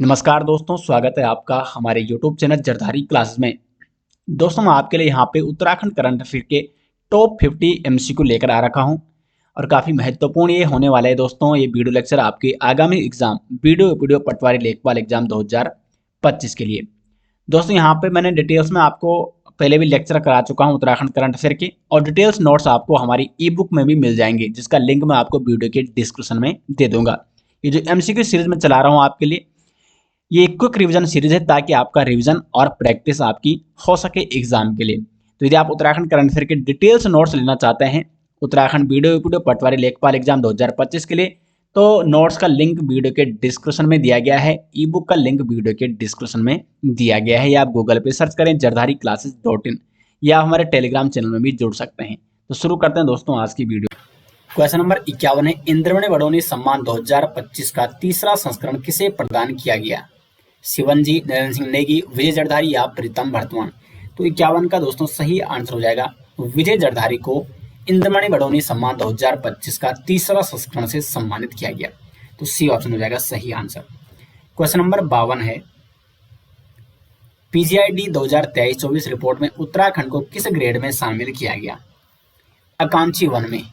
नमस्कार दोस्तों, स्वागत है आपका हमारे YouTube चैनल जरधारी क्लासेस में। दोस्तों मैं आपके लिए यहाँ पे उत्तराखंड करंट अफेयर के टॉप 50 एमसीक्यू लेकर आ रखा हूँ और काफ़ी महत्वपूर्ण ये होने वाला है दोस्तों। ये वीडियो लेक्चर आपके आगामी exam video patwari lekhpal exam 2025 के लिए। दोस्तों यहाँ पे मैंने डिटेल्स में आपको पहले भी लेक्चर करा चुका हूँ उत्तराखंड करंट अफेयर के, और डिटेल्स नोट्स आपको हमारी ई बुक में भी मिल जाएंगे, जिसका लिंक मैं आपको वीडियो के डिस्क्रिप्शन में दे दूंगा। ये जो एमसीक्यू सीरीज में चला रहा हूँ आपके लिए, ये एक क्विक रिवीजन सीरीज है ताकि आपका रिवीजन और प्रैक्टिस आपकी हो सके एग्जाम के लिए। तो यदि आप उत्तराखंड करंट अफेयर के डिटेल्स नोट्स लेना चाहते हैं उत्तराखंड वीडियो पटवारी लेखपाल एग्जाम 2025 के लिए, तो नोट्स का लिंक वीडियो के डिस्क्रिप्शन में दिया गया है, ई बुक का लिंक वीडियो के डिस्क्रिप्शन में दिया गया है, या आप गूगल पे सर्च करें जरधारी classes.in, या आप हमारे टेलीग्राम चैनल में भी जुड़ सकते हैं। तो शुरू करते हैं दोस्तों आज की वीडियो। क्वेश्चन नंबर 51 है, इंद्रमणि बडोनी सम्मान 2025 का तीसरा संस्करण किसे प्रदान किया गया? शिवन जी, नरेंद्र सिंह नेगी, विजय जरधारी या प्रीतम भरतवान? तो 51 का दोस्तों सही आंसर हो जाएगा विजय जरधारी को इंद्रमणि बडोनी सम्मान 2025 का तीसरा संस्करण से सम्मानित किया गया। तो सी ऑप्शन हो जाएगा सही आंसर। क्वेश्चन नंबर 52 है, पीजीआईडी 2023-24 रिपोर्ट में उत्तराखंड को किस ग्रेड में शामिल किया गया? आकांक्षी वन में,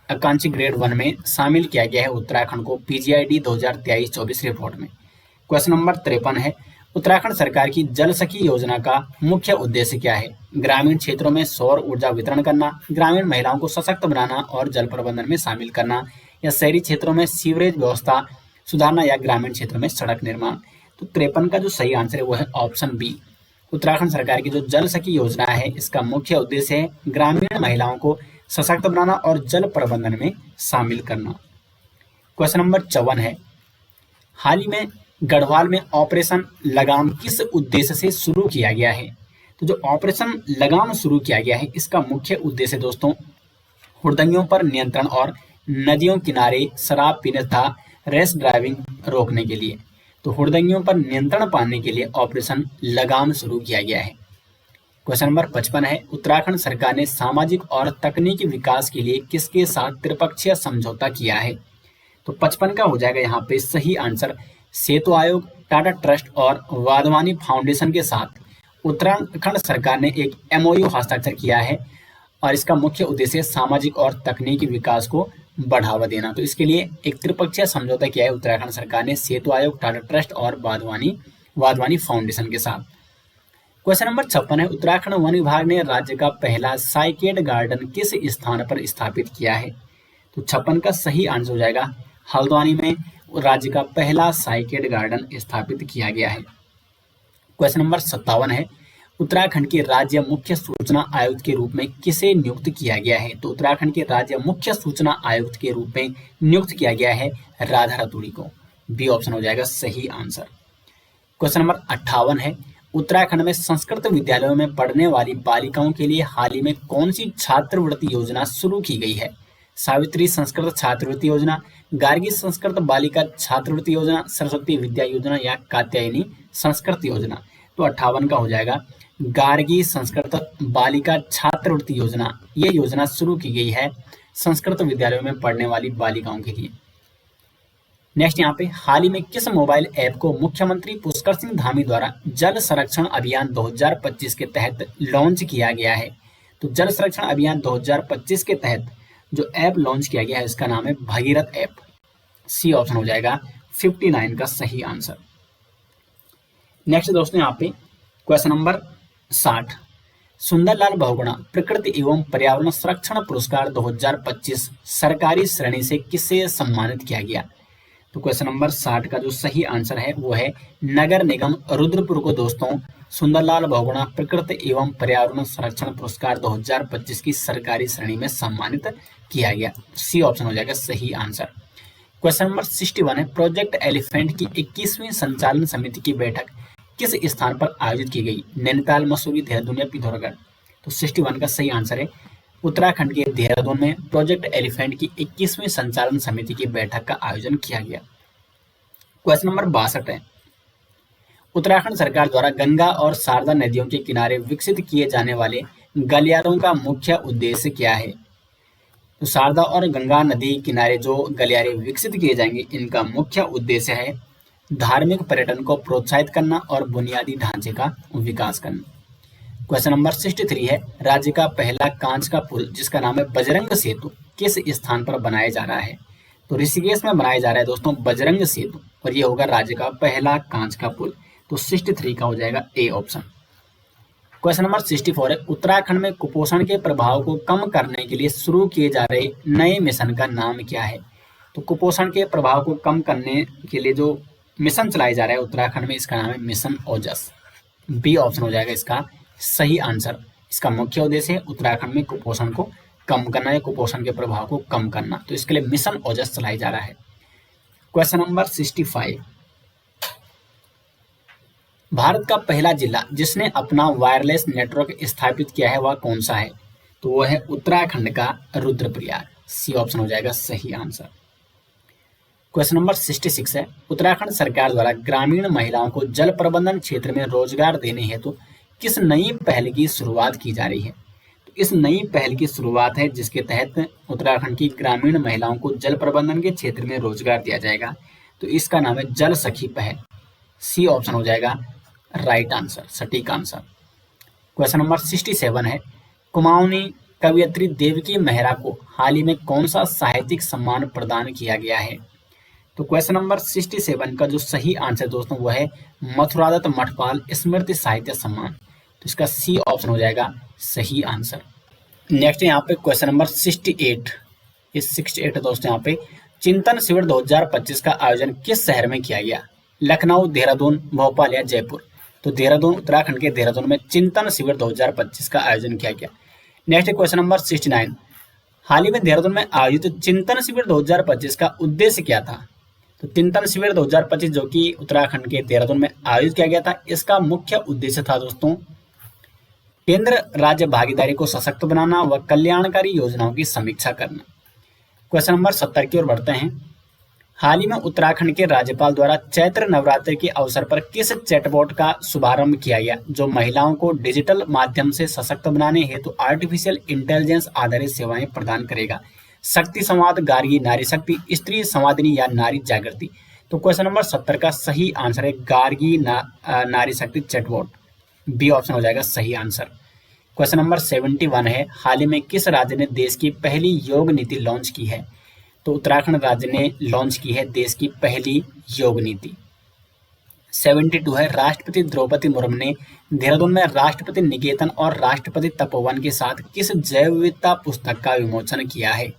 आकांक्षी ग्रेड 1 में शामिल किया गया है उत्तराखंड को पीजीआईडी 2023-24 रिपोर्ट में। क्वेश्चन नंबर 53 है, उत्तराखंड सरकार की जल सखी योजना का मुख्य उद्देश्य क्या है? ग्रामीण क्षेत्रों में सौर ऊर्जा वितरण करना, ग्रामीण महिलाओं को सशक्त बनाना और जल प्रबंधन में शामिल करना, या शहरी क्षेत्रों में सीवरेज व्यवस्था सुधारना, या ग्रामीण क्षेत्रों में सड़क निर्माण? तो 53 का जो सही आंसर है वो है ऑप्शन बी। उत्तराखंड सरकार की जो जल सखी योजना है इसका मुख्य उद्देश्य है ग्रामीण महिलाओं को सशक्त बनाना और जल प्रबंधन में शामिल करना। क्वेश्चन नंबर 54 है, हाल ही में गढ़वाल में ऑपरेशन लगाम किस उद्देश्य से शुरू किया गया है? तो जो ऑपरेशन लगाम शुरू किया गया है इसका मुख्य उद्देश्य दोस्तों हुड़दंगियों पर नियंत्रण और नदियों किनारे शराब पीने तथा रेस ड्राइविंग रोकने के लिए। तो हुड़दंगियों पर नियंत्रण पाने के लिए ऑपरेशन लगाम शुरू किया गया है। क्वेश्चन नंबर 55 है, उत्तराखंड सरकार ने सामाजिक और तकनीकी विकास के लिए किसके साथ त्रिपक्षीय समझौता किया है? तो 55 का हो जाएगा यहाँ पे सही आंसर सेतु आयोग, टाटा ट्रस्ट और वाधवानी फाउंडेशन के साथ उत्तराखंड सरकार ने एक एमओयू हस्ताक्षर किया है, और इसका मुख्य उद्देश्य सामाजिक और तकनीकी विकास को बढ़ावा देना। तो इसके लिए एक त्रिपक्षीय समझौता किया है उत्तराखंड सरकार ने सेतु आयोग, टाटा ट्रस्ट और वाधवानी फाउंडेशन के साथ। क्वेश्चन नंबर 56 है, उत्तराखंड वन विभाग ने राज्य का पहला साइकेड गार्डन किस स्थान पर स्थापित किया है? तो 56 का सही आंसर हो जाएगा हल्द्वानी में राज्य का पहला साइकेड गार्डन स्थापित किया गया है। क्वेश्चन नंबर 57 है, उत्तराखंड के राज्य मुख्य सूचना आयुक्त के रूप में किसे नियुक्त किया गया है? तो उत्तराखंड के राज्य मुख्य सूचना आयुक्त के रूप में नियुक्त किया गया है राधा रतूड़ी को। बी ऑप्शन हो जाएगा सही आंसर। क्वेश्चन नंबर 58 है, उत्तराखंड में संस्कृत विद्यालयों में पढ़ने वाली बालिकाओं के लिए हाल ही में कौन सी छात्रवृत्ति योजना शुरू की गई है? सावित्री संस्कृत छात्रवृत्ति योजना, गार्गी संस्कृत बालिका छात्रवृत्ति योजना, सरस्वती विद्या योजना, या कात्यायनी संस्कृत योजना? तो 58 का हो जाएगा गार्गी संस्कृत बालिका छात्रवृत्ति योजना। ये योजना शुरू की गई है संस्कृत विद्यालयों में पढ़ने वाली बालिकाओं के लिए। नेक्स्ट यहाँ पे, हाल ही में किस मोबाइल ऐप को मुख्यमंत्री पुष्कर सिंह धामी द्वारा जल संरक्षण अभियान 2025 के तहत लॉन्च किया गया है? तो जल संरक्षण अभियान 2025 के तहत जो ऐप लॉन्च किया गया है इसका नाम है भगीरथ ऐप। सी ऑप्शन हो जाएगा 59 का सही आंसर। नेक्स्ट दोस्तों यहाँ पे क्वेश्चन नंबर 60, सुंदरलाल बहुगुणा प्रकृति एवं पर्यावरण संरक्षण पुरस्कार 2025 सरकारी श्रेणी से किसे सम्मानित किया गया? तो क्वेश्चन नंबर 60 का जो सही आंसर है वो है नगर निगम रुद्रपुर को दोस्तों सुंदरलाल बहुगुणा प्रकृति एवं पर्यावरण संरक्षण पुरस्कार 2025 की सरकारी श्रेणी में सम्मानित किया गया। सी ऑप्शन हो जाएगा सही आंसर। क्वेश्चन नंबर 61 है, प्रोजेक्ट एलिफेंट की 21वीं संचालन समिति की बैठक किस स्थान पर आयोजित की गई? नैनीताल, मसूरी, देहरादून या पिथौरागढ़? तो 61 का सही आंसर है उत्तराखंड के देहरादून में प्रोजेक्ट एलिफेंट की 21वीं संचालन समिति की बैठक का आयोजन किया गया। क्वेश्चन नंबर 62 है, उत्तराखंड सरकार द्वारा गंगा और शारदा नदियों के किनारे विकसित किए जाने वाले गलियारों का मुख्य उद्देश्य क्या है? तो शारदा और गंगा नदी किनारे जो गलियारे विकसित किए जाएंगे इनका मुख्य उद्देश्य है धार्मिक पर्यटन को प्रोत्साहित करना और बुनियादी ढांचे का विकास करना। क्वेश्चन नंबर 63 है, राज्य का पहला कांच का पुल जिसका नाम है बजरंग सेतु किस स्थान पर बनाया जा रहा है? तो ऋषिकेश में बनाया जा रहा है दोस्तों बजरंग सेतु, और ये होगा राज्य का पहला कांच का पुल। तो 63 का हो जाएगा ए ऑप्शन। क्वेश्चन नंबर 64 है, उत्तराखंड में कुपोषण के प्रभाव को कम करने के लिए शुरू किए जा रहे नए मिशन का नाम क्या है? तो कुपोषण के प्रभाव को कम करने के लिए जो मिशन चलाया जा रहा है उत्तराखंड में, इसका नाम है मिशन ओजस। बी ऑप्शन हो जाएगा इसका सही आंसर। इसका मुख्य उद्देश्य है उत्तराखंड में कुपोषण को कम करना या कुपोषण के प्रभाव को कम करना, तो इसके लिए मिशन ओजस चलाया जा रहा है। क्वेश्चन नंबर 65, भारत का पहला जिला जिसने अपना वायरलेस नेटवर्क स्थापित किया है वह कौन सा है? तो वो है उत्तराखंड का रुद्रप्रयाग। सी ऑप्शन हो जाएगा सही आंसर। क्वेश्चन नंबर 66 है, उत्तराखंड सरकार द्वारा ग्रामीण महिलाओं को जल प्रबंधन क्षेत्र में रोजगार देने हेतु किस नई पहल की शुरुआत की जा रही है? तो इस नई पहल की शुरुआत है जिसके तहत उत्तराखंड की ग्रामीण महिलाओं को जल प्रबंधन के क्षेत्र में रोजगार दिया जाएगा। तो इसका नाम है जल सखी पहल। सी ऑप्शन हो जाएगा राइट आंसर, सटीक आंसर। क्वेश्चन नंबर 67 है, कुमाऊनी कवयित्री देवकी मेहरा को हाल ही में कौन सा साहित्यिक सम्मान प्रदान किया गया है? तो क्वेश्चन नंबर 67 का जो सही आंसर दोस्तों वो है मथुरादत्त मठपाल स्मृति साहित्य सम्मान। तो इसका सी ऑप्शन हो जाएगा सही आंसर। नेक्स्ट यहाँ पे क्वेश्चन नंबर 68, इस 68 दोस्तों यहाँ पे चिंतन शिविर 2025 का आयोजन किस शहर में किया गया? लखनऊ, देहरादून, भोपाल या जयपुर? तो देहरादून, उत्तराखंड के देहरादून में चिंतन शिविर 2025 का आयोजन किया गया। नेक्स्ट क्वेश्चन नंबर 69, हाल ही में देहरादून में आयोजित चिंतन शिविर 2025 का उद्देश्य क्या था? तो चिंतन शिविर 2025 जो कि उत्तराखंड के देहरादून में आयोजित किया गया था, इसका मुख्य उद्देश्य था दोस्तों केंद्र राज्य भागीदारी को सशक्त बनाना व कल्याणकारी योजनाओं की समीक्षा करना। क्वेश्चन नंबर 70 की ओर बढ़ते हैं, हाल ही में उत्तराखंड के राज्यपाल द्वारा चैत्र नवरात्रि के अवसर पर किस चैटबॉट का शुभारंभ किया गया जो महिलाओं को डिजिटल माध्यम से सशक्त बनाने हेतु आर्टिफिशियल इंटेलिजेंस आधारित सेवाएं प्रदान करेगा? शक्ति संवाद, गार्गी, नारी शक्ति, स्त्री संवादिनी या नारी जागृति? तो क्वेश्चन नंबर 70 का सही आंसर है गार्गी नारी शक्ति चैटबॉट। बी ऑप्शन हो जाएगा सही आंसर। क्वेश्चन नंबर 71 है, हाल ही में किस राज्य ने देश की पहली योग नीति लॉन्च की है? तो उत्तराखंड राज्य ने लॉन्च की है देश की पहली योग नीति। 72 है, राष्ट्रपति द्रौपदी मुर्मू ने देहरादून में राष्ट्रपति निकेतन और राष्ट्रपति तपोवन के साथ किस जैव विविधता पुस्तक का विमोचन किया है?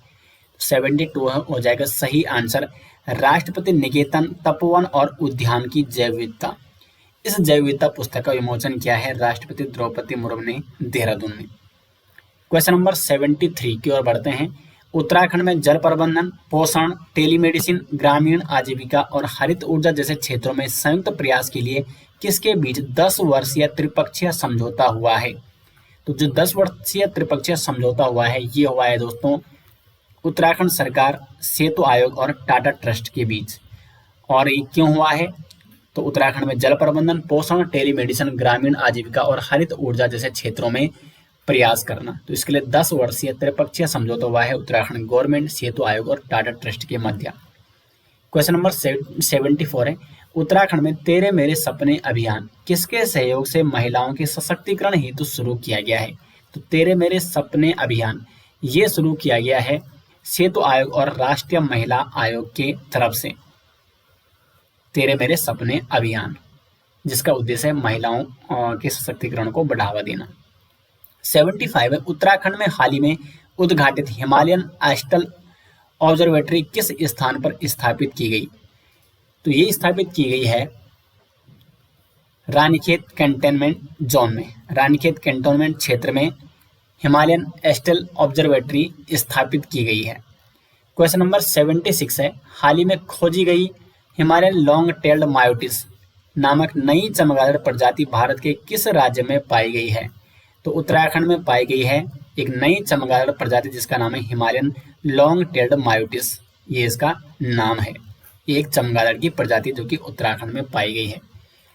72 हो जाएगा सही आंसर, राष्ट्रपति निकेतन, तपोवन और उद्यान की जैव विविधता। इस जैव विविधता पुस्तक का विमोचन किया है राष्ट्रपति द्रौपदी मुर्मू ने देहरादून में। क्वेश्चन नंबर 73 की ओर बढ़ते हैं, उत्तराखंड में जल प्रबंधन, पोषण, टेलीमेडिसिन, ग्रामीण आजीविका और हरित ऊर्जा जैसे क्षेत्रों में संयुक्त प्रयास के लिए किसके बीच 10 वर्षीय त्रिपक्षीय समझौता हुआ है? तो जो 10 वर्षीय त्रिपक्षीय समझौता हुआ है ये हुआ है दोस्तों उत्तराखंड सरकार, सेतु आयोग और टाटा ट्रस्ट के बीच। और ये क्यों हुआ है? तो उत्तराखंड में जल प्रबंधन, पोषण, टेलीमेडिसिन, ग्रामीण आजीविका और हरित ऊर्जा जैसे क्षेत्रों में प्रयास करना। तो इसके लिए 10 वर्षीय त्रिपक्षीय समझौता हुआ है उत्तराखंड गवर्नमेंट, सेतु आयोग और टाटा ट्रस्ट के मध्य। क्वेश्चन नंबर 74 है, उत्तराखंड में तेरे मेरे सपने अभियान किसके सहयोग से महिलाओं के सशक्तिकरण हेतु शुरू किया गया है? तो तेरे मेरे सपने अभियान ये शुरू किया गया है सेतु आयोग और राष्ट्रीय महिला आयोग के तरफ से। तेरे मेरे सपने अभियान जिसका उद्देश्य है महिलाओं के सशक्तिकरण को बढ़ावा देना। 75 है, उत्तराखंड में हाल ही में उद्घाटित हिमालयन एस्टल ऑब्जर्वेटरी किस स्थान पर स्थापित की गई? तो ये स्थापित की गई है रानीखेत कैंटोनमेंट जोन में, रानीखेत कैंटोनमेंट क्षेत्र में हिमालयन एस्टल ऑब्जर्वेटरी स्थापित की गई है। क्वेश्चन नंबर 76 है, हाल ही में खोजी गई हिमालयन लॉन्ग टेल्ड मायोटिस नामक नई चमगादड़ प्रजाति भारत के किस राज्य में पाई गई है? तो उत्तराखंड में पाई गई है एक नई चमगादड़ प्रजाति जिसका नाम है हिमालयन लॉन्ग टेल्ड मायोटिस, ये इसका नाम है। एक चमगादड़ की प्रजाति जो कि उत्तराखंड में पाई गई है।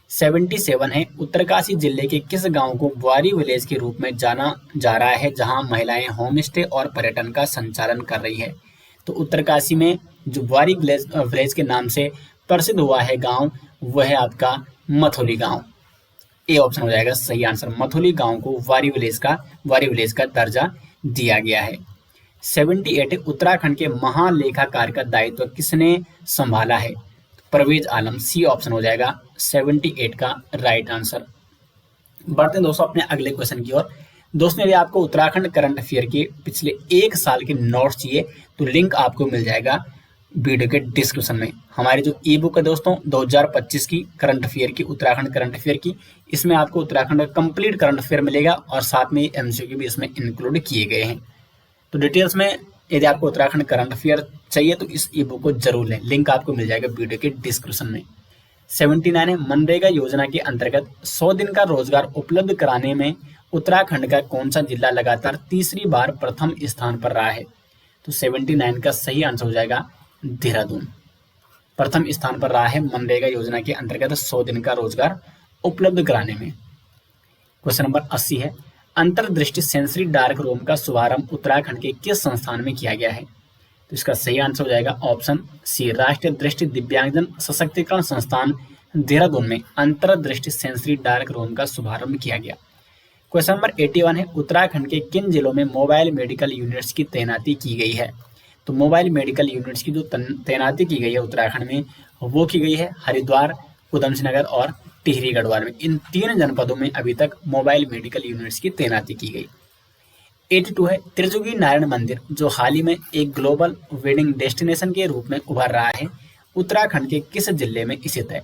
77 है, उत्तरकाशी जिले के किस गांव को बुआरी विलेज के रूप में जाना जा रहा है जहां महिलाएं होम स्टे और पर्यटन का संचालन कर रही है? तो उत्तरकाशी में जो बुआरी विलेज के नाम से प्रसिद्ध हुआ है गांव, वह है आपका मथुली गांव। ए ऑप्शन हो जाएगा सही आंसर। मथुली गांव को वारी विलेज का दर्जा दिया गया है। 78 उत्तराखंड के महालेखाकार का दायित्व किसने संभाला है? परवेज आलम। सी ऑप्शन हो जाएगा 78 का राइट आंसर। बढ़ते हैं दोस्तों अपने अगले क्वेश्चन की ओर। दोस्तों यदि आपको उत्तराखंड करंट अफेयर के पिछले एक साल के नोट्स चाहिए तो लिंक आपको मिल जाएगा वीडियो के डिस्क्रिप्शन में। हमारी जो ई बुक है दोस्तों 2025 की करंट अफेयर की, उत्तराखंड करंट अफेयर की, इसमें आपको उत्तराखंड का कंप्लीट करंट अफेयर मिलेगा और साथ में एमसीक्यू भी इसमें इंक्लूड किए गए हैं। तो डिटेल्स में यदि आपको उत्तराखंड करंट अफेयर चाहिए तो इस ई बुक को जरूर लें, लिंक आपको मिल जाएगा वीडियो के डिस्क्रिप्शन में। 79 है, मनरेगा योजना के अंतर्गत 100 दिन का रोजगार उपलब्ध कराने में उत्तराखंड का कौन सा जिला लगातार तीसरी बार प्रथम स्थान पर रहा है? तो 79 का सही आंसर हो जाएगा देहरादून। प्रथम स्थान पर रहा है मनरेगा योजना के अंतर्गत 100 दिन का रोजगार उपलब्ध कराने में। क्वेश्चन नंबर 80 है, अंतर्दृष्टि सेंसरी डार्क रूम का शुभारंभ उत्तराखंड के किस संस्थान में किया गया है? तो इसका सही आंसर हो जाएगा ऑप्शन सी, राष्ट्रीय दृष्टि दिव्यांगजन सशक्तिकरण संस्थान देहरादून में अंतर्दृष्टि सेंसरी डार्क रूम का शुभारंभ किया गया। क्वेश्चन नंबर 81 है, उत्तराखंड के किन जिलों में मोबाइल मेडिकल यूनिट्स की तैनाती की गई है? तो मोबाइल मेडिकल यूनिट्स की जो तैनाती की गई है उत्तराखंड में वो की गई है हरिद्वार, उधमसिंह नगर और टिहरी गढ़वाल में। इन 3 जनपदों में अभी तक मोबाइल मेडिकल यूनिट्स की तैनाती की गई। 82 है, त्रिजुगी नारायण मंदिर जो हाल ही में एक ग्लोबल वेडिंग डेस्टिनेशन के रूप में उभर रहा है, उत्तराखंड के किस जिले में स्थित है?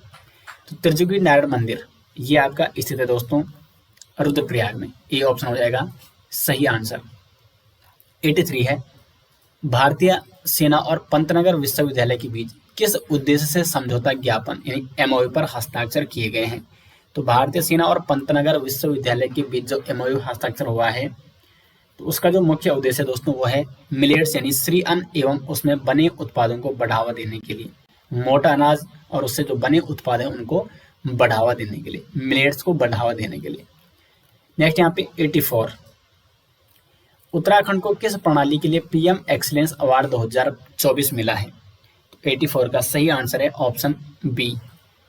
तो त्रिजुगी नारायण मंदिर ये आपका स्थित है दोस्तों रुद्रप्रयाग में। ये ऑप्शन हो जाएगा सही आंसर। 83 है, भारतीय सेना और पंतनगर विश्वविद्यालय के बीच किस उद्देश्य से समझौता ज्ञापन यानी एमओयू पर हस्ताक्षर किए गए हैं? तो भारतीय सेना और पंतनगर विश्वविद्यालय के बीच जो एमओयू हस्ताक्षर हुआ है तो उसका जो मुख्य उद्देश्य है दोस्तों वो है मिलेट्स यानी श्री अन्न एवं उसमें बने उत्पादों को बढ़ावा देने के लिए, मोटा अनाज और उससे जो बने उत्पाद हैं उनको बढ़ावा देने के लिए, मिलेट्स को बढ़ावा देने के लिए। नेक्स्ट यहाँ पे 84, उत्तराखंड को किस प्रणाली के लिए पीएम एक्सीलेंस अवार्ड 2024 मिला है? 84 का सही आंसर है ऑप्शन बी,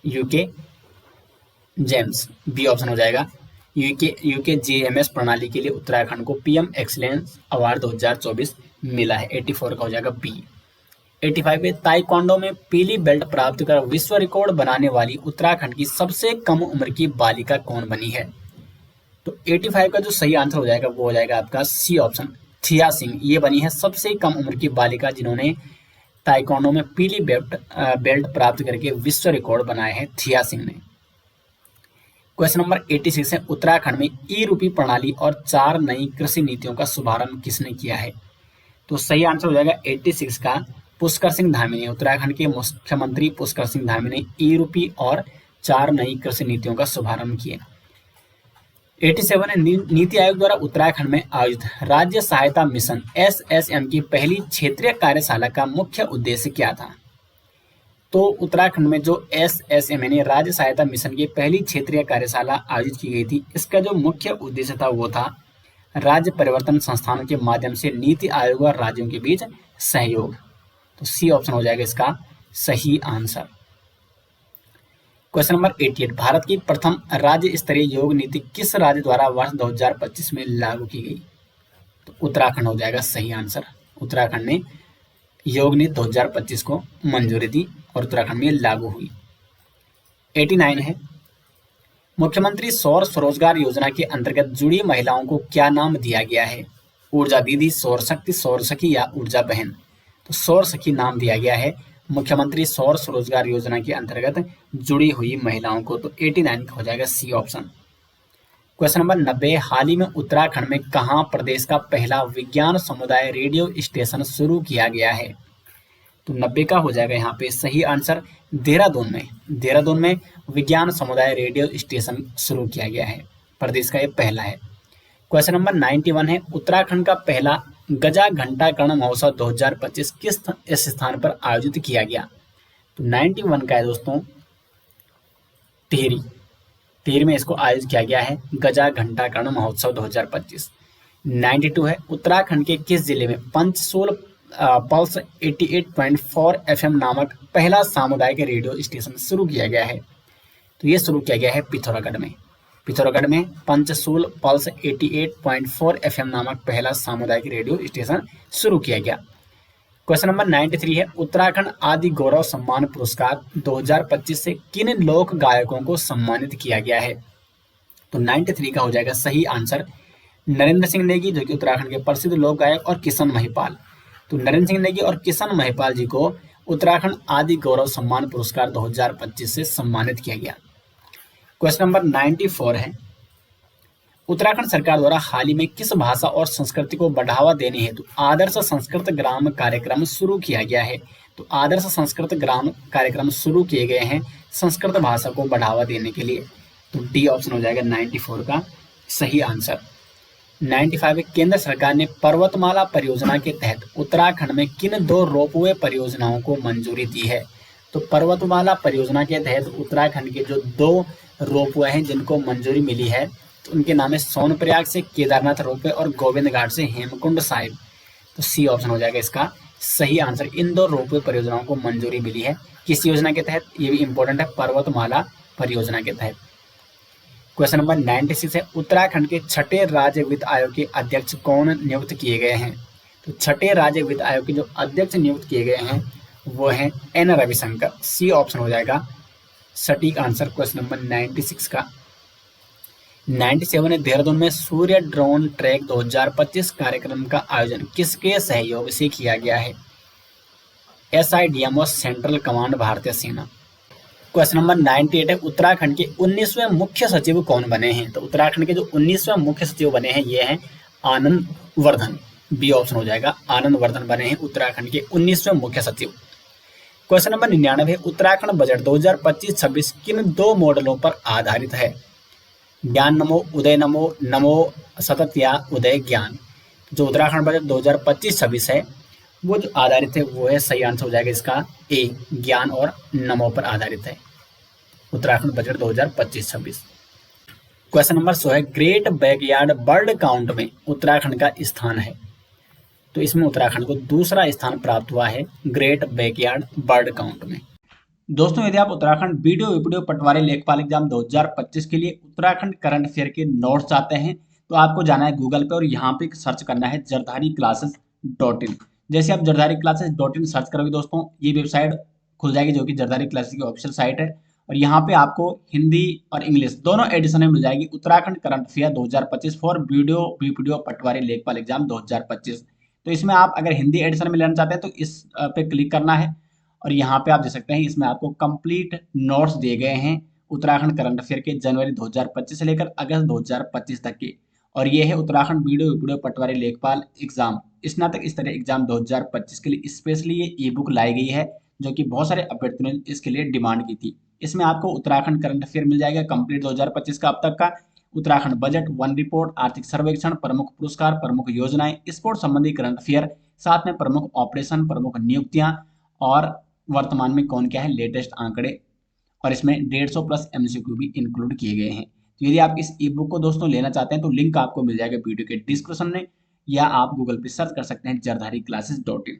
यूके जेम्स। बी ऑप्शन हो जाएगा, यूके जेएमएस प्रणाली के लिए उत्तराखंड को पीएम एक्सीलेंस अवार्ड 2024 मिला है। 84 का हो जाएगा बी। 85 पे ताइक्वांडो में पीली बेल्ट प्राप्त कर विश्व रिकॉर्ड बनाने वाली उत्तराखंड की सबसे कम उम्र की बालिका कौन बनी है? तो 85 का जो सही आंसर हो जाएगा वो हो जाएगा आपका सी ऑप्शन, थिया सिंह। ये बनी है सबसे कम उम्र की बालिका जिन्होंने ताइक्वांडो में पीली बेल्ट प्राप्त करके विश्व रिकॉर्ड बनाया है, थिया सिंह ने। क्वेश्चन नंबर 86 है, उत्तराखंड में ई रूपी प्रणाली और 4 नई कृषि नीतियों का शुभारंभ किसने किया है? तो सही आंसर हो जाएगा 86 का पुष्कर सिंह धामी ने। उत्तराखंड के मुख्यमंत्री पुष्कर सिंह धामी ने ई रूपी और 4 नई कृषि नीतियों का शुभारंभ किया। 87 है, नीति आयोग द्वारा उत्तराखंड में आयोजित राज्य सहायता मिशन एसएसएम की पहली क्षेत्रीय कार्यशाला का मुख्य उद्देश्य क्या था? तो उत्तराखंड में जो एसएसएम यानी राज्य सहायता मिशन की पहली क्षेत्रीय कार्यशाला आयोजित की गई थी, इसका जो मुख्य उद्देश्य था वो था राज्य परिवर्तन संस्थानों के माध्यम से नीति आयोग और राज्यों के बीच सहयोग। तो सी ऑप्शन हो जाएगा इसका सही आंसर। क्वेश्चन नंबर 88, भारत की प्रथम राज्य स्तरीय योग नीति किस राज्य द्वारा वर्ष 2025 में लागू की गई? तो उत्तराखंड हो जाएगा सही आंसर। उत्तराखंड ने योग नीति 2025 को मंजूरी दी और उत्तराखंड में लागू हुई। 89 है, मुख्यमंत्री सौर स्वरोजगार योजना के अंतर्गत जुड़ी महिलाओं को क्या नाम दिया गया है? ऊर्जा दीदी, सौर शक्ति, सौर सखी या ऊर्जा बहन? तो सौर सखी नाम दिया गया है मुख्यमंत्री सौर स्वरोजगार योजना के अंतर्गत जुड़ी हुई महिलाओं को। तो 89 का हो जाएगा सी ऑप्शन। क्वेश्चन नंबर 90, हाल ही में उत्तराखंड में कहां प्रदेश का पहला विज्ञान समुदाय रेडियो स्टेशन शुरू किया गया है? तो 90 का हो जाएगा यहाँ पे सही आंसर देहरादून में। देहरादून में विज्ञान समुदाय रेडियो स्टेशन शुरू किया गया है, प्रदेश का ये पहला है। क्वेश्चन नंबर 91 है, उत्तराखंड का पहला गजा घंटाकरण महोत्सव 2025 किस स्थान पर आयोजित किया गया? तो 91 का है दोस्तों टिहरी में इसको आयोजित किया गया है गजा घंटाकरण महोत्सव 2025। 92 है, उत्तराखंड के किस जिले में पंचसोल पल्स 88.4 एफएम नामक पहला सामुदायिक रेडियो स्टेशन शुरू किया गया है? तो ये शुरू किया गया है पिथौरागढ़ में। पिथौरागढ़ में पंचसूल पल्स 88.4 एफएम नामक पहला सामुदायिक रेडियो स्टेशन शुरू किया गया। क्वेश्चन नंबर 93 है, उत्तराखंड आदि गौरव सम्मान पुरस्कार 2025 से किन लोक गायकों को सम्मानित किया गया है? तो 93 का हो जाएगा सही आंसर नरेंद्र सिंह नेगी, जो कि उत्तराखंड के प्रसिद्ध लोक गायक, और किशन महिपाल। तो नरेंद्र सिंह नेगी और किशन महिपाल जी को उत्तराखंड आदि गौरव सम्मान पुरस्कार 2025 से सम्मानित किया गया। क्वेश्चन नंबर 94 है, उत्तराखंड सरकार द्वारा हाल ही में किस भाषा और संस्कृति को बढ़ावा देने हेतु आदर्श संस्कृत ग्राम कार्यक्रम शुरू किया गया है? तो आदर्श संस्कृत ग्राम कार्यक्रम शुरू किए गए हैं संस्कृत भाषा को बढ़ावा देने के लिए। तो डी ऑप्शन हो जाएगा 94 का सही आंसर। 95 केंद्र सरकार ने पर्वतमाला परियोजना के तहत उत्तराखंड में किन 2 रोपवे परियोजनाओं को मंजूरी दी है? तो पर्वतमाला परियोजना के तहत उत्तराखंड के जो 2 रोपवे हैं जिनको मंजूरी मिली है, तो उनके नाम है सोनप्रयाग से केदारनाथ रोपवे और गोविंद घाट से हेमकुंड साहिब। तो सी ऑप्शन हो जाएगा इसका सही आंसर। इन 2 रोपवे परियोजनाओं को मंजूरी मिली है किस योजना के तहत? ये भी इंपॉर्टेंट है, पर्वतमाला परियोजना के तहत। क्वेश्चन नंबर 96 है, उत्तराखंड के छठे राज्य वित्त आयोग के अध्यक्ष कौन नियुक्त किए गए हैं? तो छठे राज्य वित्त आयोग के जो अध्यक्ष नियुक्त किए गए हैं वो हैं एन रविशंकर। सी ऑप्शन हो जाएगा सटीक आंसर क्वेश्चन नंबर 96 का। 97 है, देहरादून में सूर्य ड्रोन ट्रैक 2025 कार्यक्रम का आयोजन किसके सहयोग से किया गया है? SIDMO सेंट्रल कमांड भारतीय सेना। क्वेश्चन नंबर 98 है, उत्तराखंड के 19वें मुख्य सचिव कौन बने हैं? तो उत्तराखंड के जो 19वें मुख्य सचिव बने हैं ये हैं आनंद वर्धन। बी ऑप्शन हो जाएगा आनंद वर्धन बने हैं उत्तराखंड के 19वें मुख्य सचिव। क्वेश्चन नंबर 99, उत्तराखंड बजट 2025-26 किन 2 मॉडलों पर आधारित है? ज्ञान नमो, उदय नमो, नमो सतत या उदय ज्ञान। जो उत्तराखंड बजट 2025-26 है वो जो आधारित है वो है, सही आंसर हो जाएगा इसका ए, ज्ञान और नमो पर आधारित है उत्तराखंड बजट 2025-26। क्वेश्चन नंबर 100 है, ग्रेट बैकयार्ड बर्ड काउंट में उत्तराखंड का स्थान है? तो इसमें उत्तराखंड को दूसरा स्थान प्राप्त हुआ है ग्रेट बैकयार्ड बर्ड काउंट में। दोस्तों, यदि आप उत्तराखंड वीडियो पटवारी लेखपाल एग्जाम 2025 के लिए उत्तराखंड करंट अफेयर के नोट्स चाहते हैं तो आपको जाना है गूगल पे और यहाँ पे सर्च करना है jardhari-classes.in। जैसे आप jardhari-classes.in सर्च करोगे दोस्तों, ये वेबसाइट खुल जाएगी जो कि जरधारी क्लासेस की ऑफिशियल साइट है, और यहाँ पे आपको हिंदी और इंग्लिश दोनों एडिशन में मिल जाएगी Uttarakhand current affair 2025 for video patwari lekhpal exam 2025। तो इसमें आप अगर हिंदी एडिशन में लेना चाहते हैं तो इस पे क्लिक करना है और यहाँ पे आप देख सकते हैं इसमें आपको कंप्लीट नोट्स दिए गए हैं उत्तराखंड करंट अफेयर के जनवरी 2025 से लेकर अगस्त 2025 तक के। और ये है उत्तराखंड वीडियो पटवारी लेखपाल एग्जाम स्नातक स्तर एग्जाम 2025 के लिए स्पेशली ये ई बुक लाई गई है जो कि बहुत सारे अभ्यर्थियों ने इसके लिए डिमांड की थी। इसमें आपको उत्तराखंड करंट अफेयर मिल जाएगा कंप्लीट 2025 का अब तक का, उत्तराखंड बजट, वन रिपोर्ट, आर्थिक सर्वेक्षण, प्रमुख पुरस्कार, प्रमुख योजनाएं, स्पोर्ट्स संबंधी करंट अफेयर, साथ में प्रमुख ऑपरेशन, प्रमुख नियुक्तियां और वर्तमान में कौन क्या है लेटेस्ट आंकड़े, और इसमें 150 प्लस MCQ भी इंक्लूड किए गए हैं। तो यदि आप इस ई बुक को दोस्तों लेना चाहते हैं तो लिंक आपको मिल जाएगा वीडियो के डिस्क्रिप्शन में, या आप गूगल पे सर्च कर सकते हैं jardhari-classes.in।